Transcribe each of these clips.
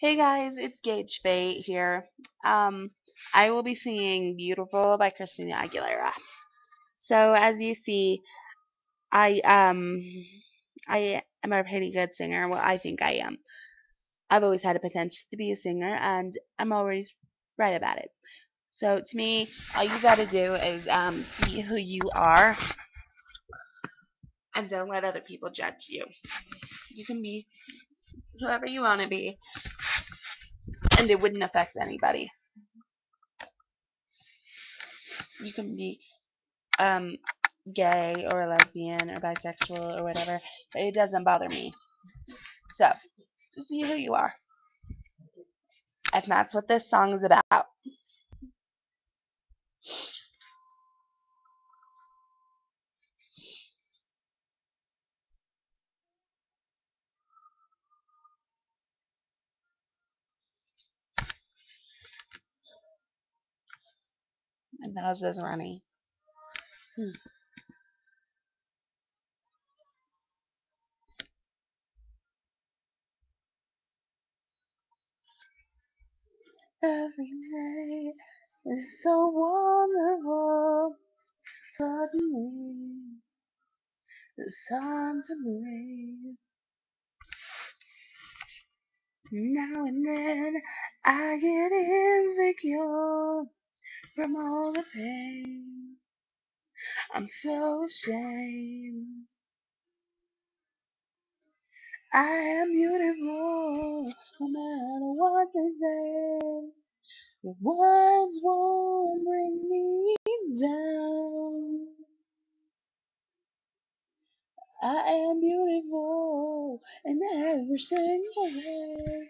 Hey guys, it's Gage Fate here. Um, I will be singing Beautiful by Christina Aguilera. So as you see, I um I am a pretty good singer. Well, I think I am. I've always had a potential to be a singer and I'm always right about it. So to me, all you gotta do is be who you are and don't let other people judge you. You can be whoever you wanna be and it wouldn't affect anybody. You can be um gay or lesbian or bisexual or whatever. It doesn't bother me. So, just be who you are. And that's what this song is about. And how's this running? Hmm. Every day is so wonderful. Suddenly, it's time to breathe. Now and then, I get insecure from all the pain. I'm so ashamed. I am beautiful, no matter what they say. Your words won't bring me down. I am beautiful in every single way.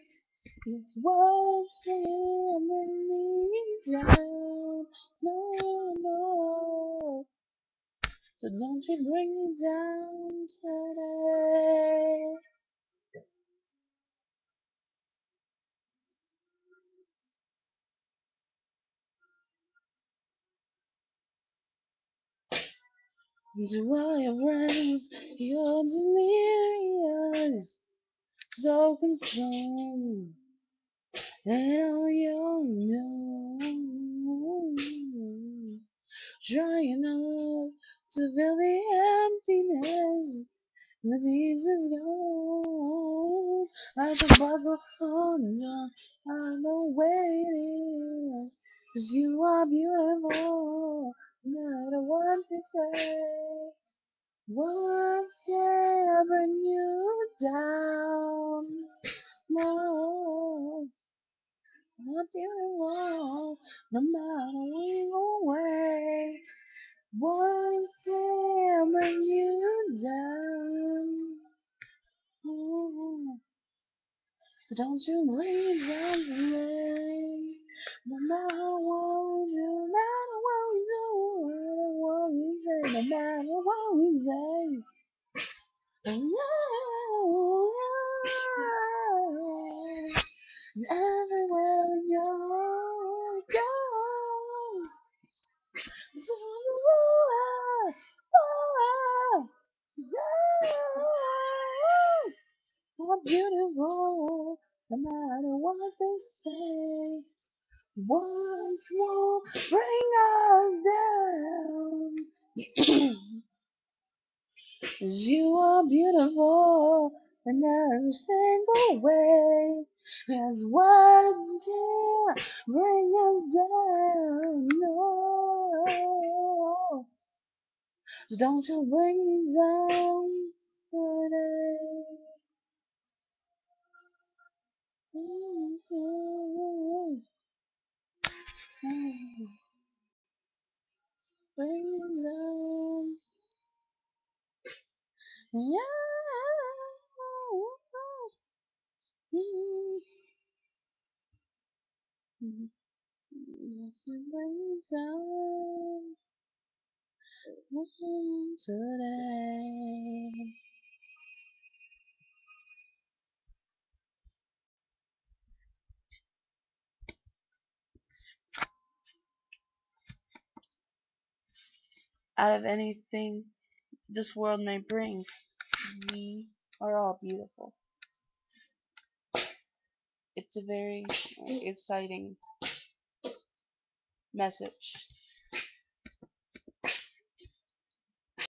Your words won't bring me down. No, no. So don't you bring me down today. To all your friends, you're delirious, so consumed, and on your own, trying not to fill the emptiness, the peace is gone, like a puzzle undone, I know waiting, 'cause you are beautiful, no matter what they say. Words can't bring you down. No, not beautiful, no matter either way. Words can't bring you down. Ooh. So don't you bring me down today. No matter what we do, no matter what we do, no matter what we say, no matter what we say. Everywhere you go, you're beautiful, no matter what they say. Words won't bring us down. 'Cause you are beautiful in every single way. 'Cause words can't bring us down. No. So don't you bring me down today. Bring me down. Yeah. Yes, it brings down today. Out of anything this world may bring, we are all beautiful. it's a very exciting message.